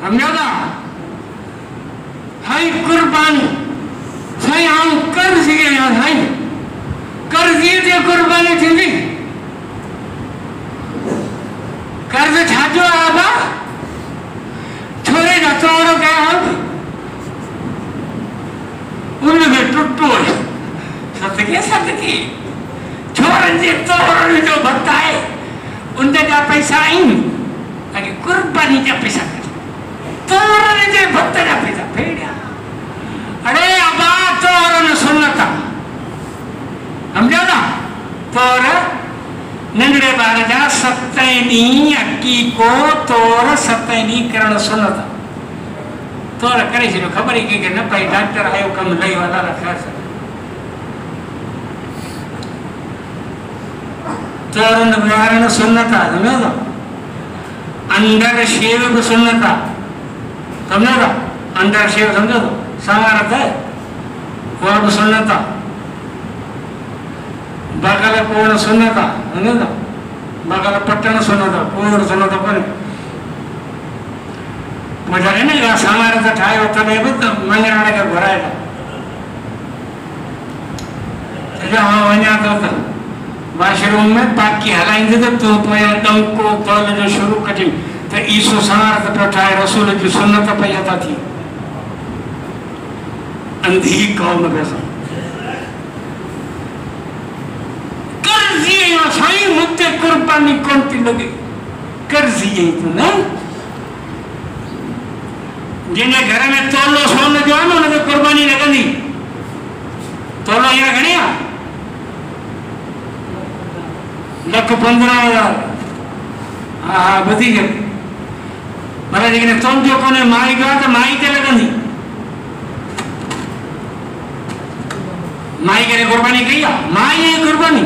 समझो था हाई कुर्बानी साईं आऊं कर सके या साईं कर दिए थे कुर्बानी थी कर्ज छाजो आबा छोरे का तोरो क्या अब उनमें टुट्टो सतके छोरन जे तोरण जो भक्त है उनके जा पैसा आइन ताकि कुर्बानी जा पैसा तोरण जे भक्त जा पैसा फेड़ा अरे अबा तोरण सुन्नता समझो ना तोर नंढड़े बार जा 7 ॾींहं अक्की को तोर 7 ॾींहं करण सुन्नता तोर करे छो खबर ही के न पई डॉक्टर आयो कम लई वाला रखा तोरण विहारण सुन्नता समझो ना अंदर शेव भी सुन्नता समझो ना अंदर शेव समझो तो समारत है वो भी सुन्नता बगल कोण सुन्नता समझो ना बगल पट्टन सुन्नता कोण सुन्नता पर मजा नहीं ना समारत ठाए होता नहीं बस मंगराने का भराएगा जो हाँ वन्या तो वाशरूम में बाकी हलाइंदे तो तू पया डंको तौल जो शुरू कटी तो ईसो समारत पर ठाए रसूल की सुन्नत पया थी अंधी कौम कैसा कर्जी साईं मुझे कुर्बानी कौन थी लगे कर्जी यही तो नहीं जिन्हें घर में तोलो सोने जो है ना उन्हें कुर्बानी लगनी तोलो यहाँ गणिया 1,15,000 हाँ बधी गए मारा लेकिन तुम जो कोने माई गया तो माई के लगनी माई के कुर्बानी किया माई है कुर्बानी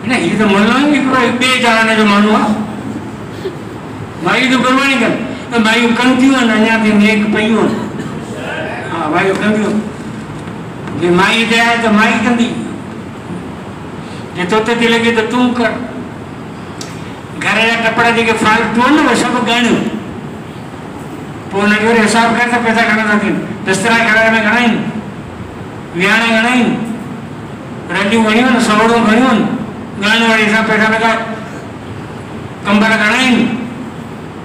नहीं ये तो मनोएंगे कोई बेजाने जो मानुआ माई तो कुर्बानी कर तो माई कंतियों ना यहाँ भी नेक पईयों हाँ माई कंतियों ये माई दे आए तो माई कंदी ये तोते ती लगे तो तू कर घरे या कपड़ा देके फालतू ना वो सब गणु पूर्ण जो हिसाब करता पैसा गणा था दिन बिस्तरा घरे में गणाई विहाने गणाई रंडियों गणियों सवड़ों गणियों गाने वाली हिसाब पैसा लगा कंबल गणाई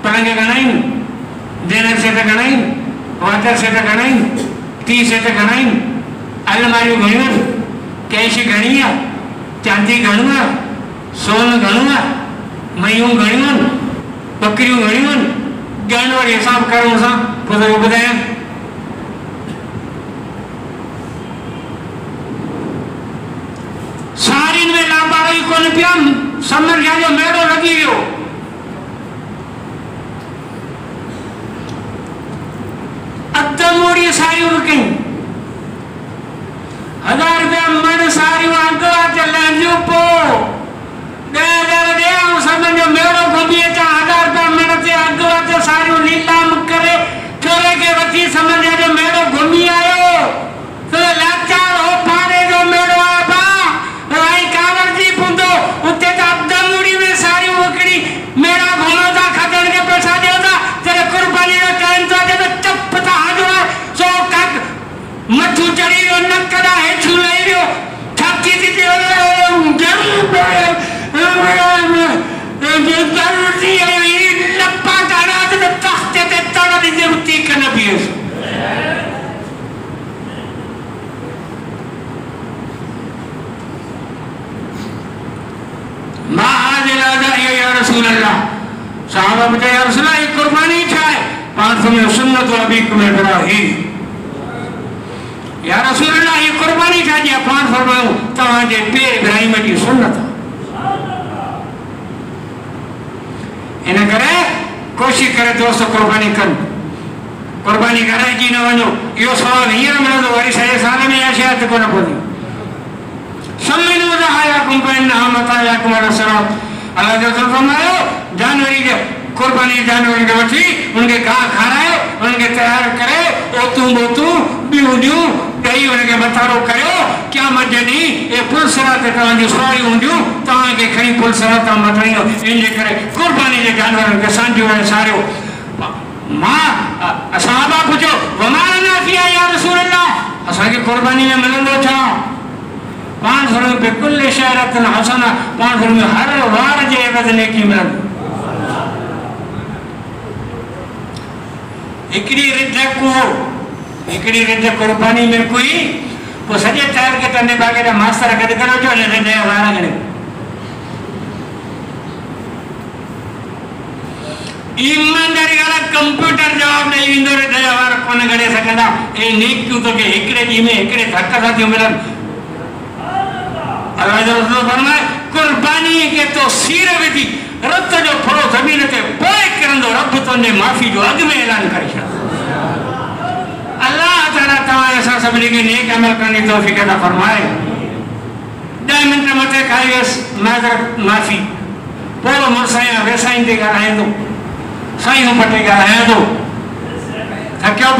पलंगे गणाई डिनर सेट गणाई वाटर सेट गणाई टी सेट गणाई अलमारी गणियों कैशी गणिया चांदी गणुआ सोन गणुआ मयूं गणियों बकरियों गणियों गाने वाली हिसाब करूँ सा पता वो बताया सारी में लापरवाही कौन पिया समझ गया जो मेड़ो लगी हो अद्दमोड़ी सारी रुकी 1000 रुपया मन सारी आगवा चल जो पो 10,000 दे आऊं समझ जो मेड़ो घूमिए चा 1000 रुपया मन से आगवा तो सारी नीलाम करे चोरे के वती समझ जो मेड़ो घूमी आयो तो लाचार हो पारे जो मेड़ो आबा राई कावर जी पुंदो उते तो अद्दमोड़ी में सारी वकड़ी मेरा घूमो था खतन के पैसा दे था तेरे कुर्बानी का टाइम तो दे तो चप था हाजरा सो कक मथु चढ़ी रो नकदा है छुलाई रो छाती थी जरूरी है लप्पा गाना तो तख्ते ते तना दी जरूरती करना भी है या रसूल अल्लाह साहबा बता या रसूल अल्लाह ये कुर्बानी चाहे 500 में सुन्नत व अबीक में इब्राहीम या रसूल अल्लाह ये कुर्बानी चाहिए 500 में तवाजे पे इब्राहीम की सुन्नत इन करे कोशिश करे दोस्त कुर्बानी कर कुर्बानी करे जी न वनो यो सवाल हींअर मिले तो वरी 6 साल में या शायद को न पवंदी सम्मिनु रहायाकुम फइन्नहुम रसूलुल्लाह अल्लाह जो फरमायो जानवरी के कुर्बानी जानवरी के वठी उनके घाह खाराए उनके तैयार करे ओतू बोतू बिहू दई उनके मथारो कयो क्या मजनी ये पुलसरा ते तव्हांजी सोई हूंदियूं तव्हांखे खणी पुलसरा तां मटाइणो इन जे करे कुर्बानी जे जानवरनि खे सांडियो ऐं सारियो मां सहाबा पुछो वमाना फिया या रसूल अल्लाह असांखे कुर्बानी में मिलंदो छा 500 रुपए कुल शहरतन हसना 500 रुपए हर वार जे एवज़ नेकी मिलंदी हिकिड़ी रिध कुर्बानी में कोई पोइ सॼे तैर खे तने बागे जा मास्तर गॾु करे जो ने रिध जा वार गणे ईमानदारी वारा कंप्यूटर जवाब ॾेई वेंदो रिध जा वार कोन गणे सघंदा ए नेकियूं तोखे हिकिड़े ॾींहं में हिकिड़े धक सां थियूं मिलनि अल्लाह जो रसूल फरमाए कुर्बानी के तो सीर विधी रत जो थोड़ो ज़मीन ते पोए करंदो रब तुंहिंजे माफ़ी जो अॻु में ऐलान करे छॾियो अल्लाह ताला तव्हां असां सभिनी खे नेक अमल करण जी तौफ़ीक़ अता फरमाए 10 मिंट मथे खाई वियसि माज़रत माफ़ी पोइ मुड़ुस वेसाईं ते ॻाल्हाईंदो साईं पटे ॻाल्हायां थो थकियो